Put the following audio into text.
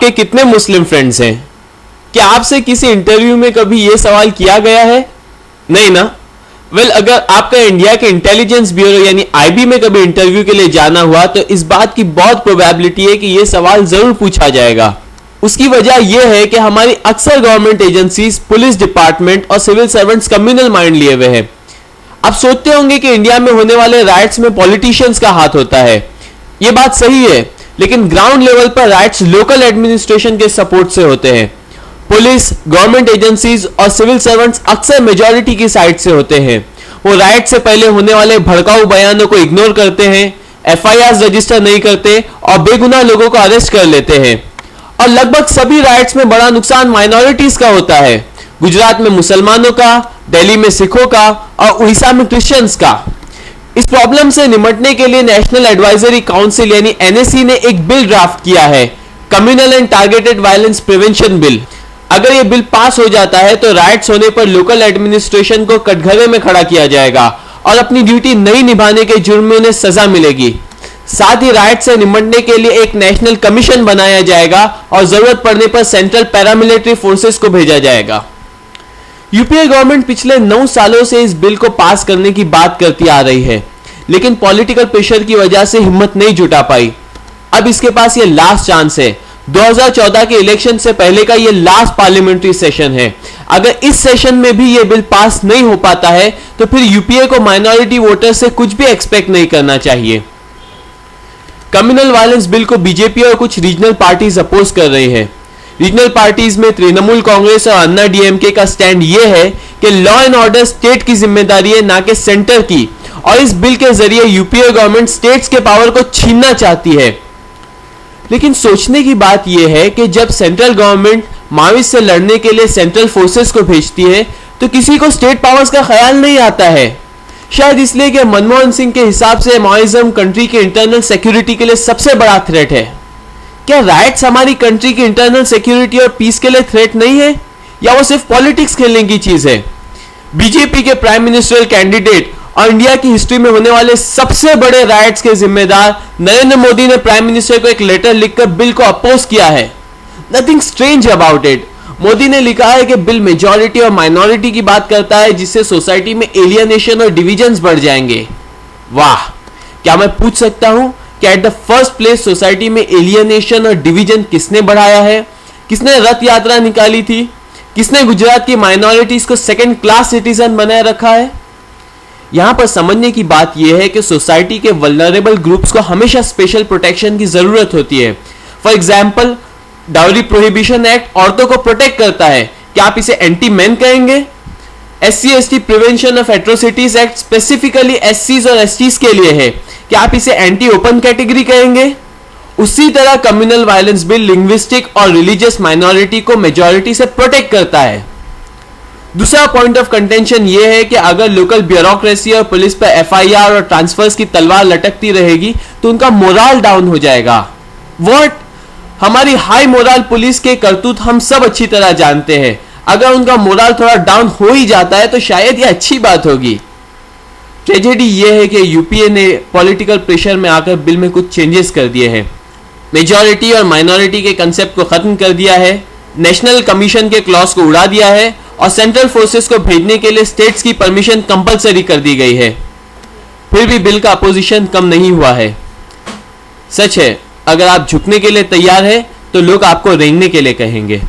आपके कितने Muslim friends हैं? क्या आपसे किसी इंटरव्यू में कभी यह सवाल किया गया है? नहीं ना? वेल, अगर आपका इंडिया के इंटेलिजेंस ब्यूरो यानी आईबी में कभी इंटरव्यू के लिए जाना हुआ तो इस बात की बहुत प्रोबेबिलिटी है कि यह सवाल जरूर पूछा जाएगा। उसकी वजह यह है कि हमारी अक्सर गवर्नमेंट एजेंसीज, पुलिस डिपार्टमेंट और सिविल सर्वेंट्स कम्युनल माइंड लिए हुए हैं। आप सोचते होंगे कि इंडिया में होने वाले राइट्स में पॉलिटिशियंस का हाथ होता है। यह बात सही है, लेकिन ग्राउंड लेवल पर राइट्स लोकल एडमिनिस्ट्रेशन के सपोर्ट से होते हैं। पुलिस, गवर्नमेंट एजेंसीज और सिविल सर्वेंट्स अक्सर मेजॉरिटी की साइड से होते हैं। वो राइट से पहले होने वाले भड़काऊ बयानों को इग्नोर करते हैं, एफआईआर रजिस्टर नहीं करते और बेगुनाह लोगों को अरेस्ट कर लेते हैं। और लगभग सभी राइट्स में बड़ा नुकसान माइनॉरिटीज का होता है। गुजरात में मुसलमानों का, दिल्ली में सिखों का और उड़ीसा में क्रिश्चियंस का। इस प्रॉब्लम से निपटने के लिए नेशनल एडवाइजरी काउंसिल यानी एनएसी ने एक बिल ड्राफ्ट किया है, communal and targeted violence prevention bill. अगर यह बिल पास हो जाता है तो राइट्स होने पर लोकल एडमिनिस्ट्रेशन को कटघरे में खड़ा किया जाएगा और अपनी ड्यूटी नहीं निभाने के जुर्म में उन्हें सजा मिलेगी। साथ ही राइट से निपटने के लिए एक नेशनल कमीशन बनाया जाएगा और जरूरत पड़ने पर सेंट्रल पैरामिलिट्री फोर्सेस को भेजा जाएगा। यूपीए गवर्नमेंट पिछले 9 सालों से इस बिल को पास करने की बात करती आ रही है, लेकिन पॉलिटिकल प्रेशर की वजह से हिम्मत नहीं जुटा पाई। अब इसके पास ये लास्ट चांस है। 2014 के इलेक्शन से पहले का ये लास्ट पार्लियामेंट्री सेशन है। अगर इस सेशन में भी ये बिल पास नहीं हो पाता है तो फिर यूपीए को माइनॉरिटी वोटर से कुछ भी एक्सपेक्ट नहीं करना चाहिए। कम्युनल वायलेंस बिल को बीजेपी और कुछ रीजनल पार्टीज अपोज कर रही है। रीजनल पार्टीज में तृणमूल कांग्रेस और अन्ना डीएमके का स्टैंड यह है कि लॉ एंड ऑर्डर स्टेट की जिम्मेदारी है, ना कि सेंटर की, और इस बिल के जरिए यूपीए गवर्नमेंट स्टेट्स के पावर को छीनना चाहती है। लेकिन सोचने की बात यह है कि जब सेंट्रल गवर्नमेंट माओवाद से लड़ने के लिए सेंट्रल फोर्सेस को भेजती है तो किसी को स्टेट पावर्स का ख्याल नहीं आता है। शायद इसलिए कि मनमोहन सिंह के हिसाब से माओवादिज्म कंट्री के इंटरनल सिक्योरिटी के लिए सबसे बड़ा थ्रेट है। क्या राइट्स हमारी कंट्री की इंटरनल सिक्योरिटी और पीस के लिए थ्रेट नहीं है, या वो सिर्फ पॉलिटिक्स खेलने की चीज है? बीजेपी के प्राइम मिनिस्ट्रियल कैंडिडेट और इंडिया की हिस्ट्री में होने वाले सबसे बड़े राइट्स के जिम्मेदार नरेंद्र मोदी ने प्राइम मिनिस्टर को एक लेटर लिखकर बिल को अपोज किया है। Nothing strange about it. Modi ने लिखा है कि बिल मेजॉरिटी और माइनॉरिटी की बात करता है, जिससे सोसाइटी में एलियनेशन और डिविजन्स बढ़ जाएंगे। वाह! क्या मैं पूछ सकता हूं कि at the first place society में एलियनेशन और डिवीजन किसने बढ़ाया है? किसने रथ यात्रा निकाली थी? किसने गुजरात की माइनॉरिटीज को सेकेंड क्लास सिटीजन बनाए रखा है? यहां पर समझने की बात यह है कि सोसाइटी के वल्नरेबल ग्रुप्स को हमेशा स्पेशल प्रोटेक्शन की जरूरत होती है। For example, dowry prohibition act औरतों को प्रोटेक्ट करता है। क्या आप इसे एंटी मैन कहेंगे? SC/ST prevention of atrocities act specifically SCs और STs के लिए है। क्या आप इसे एंटी ओपन कैटेगरी कहेंगे? उसी तरह कम्युनल वायलेंस बिल लिंग्विस्टिक और रिलीजियस माइनॉरिटी को मेजॉरिटी से प्रोटेक्ट करता है। दूसरा पॉइंट ऑफ कंटेंशन यह है कि अगर लोकल ब्यूरोक्रेसी और पुलिस पर FIR और ट्रांसफर्स की तलवार लटकती रहेगी तो उनका मोराल डाउन हो जाएगा। व्हाट? हमारी हाई मोरल पुलिस के करतूत हम सब अच्छी तरह जानते हैं। अगर उनका मोरल थोड़ा डाउन हो ही जाता है तो शायद यह अच्छी बात होगी। ट्रेजेडी यह है कि यूपीए ने पॉलिटिकल प्रेशर में आकर बिल में कुछ चेंजेस कर दिए हैं। मेजॉरिटी और माइनॉरिटी के कंसेप्ट को खत्म कर दिया है, नेशनल कमीशन के क्लॉज को उड़ा दिया है और सेंट्रल फोर्सेस को भेजने के लिए स्टेट्स की परमिशन कंपलसरी कर दी गई है। फिर भी बिल का अपोजिशन कम नहीं हुआ है। सच है, अगर आप झुकने के लिए तैयार हैं तो लोग आपको रेंगने के लिए कहेंगे।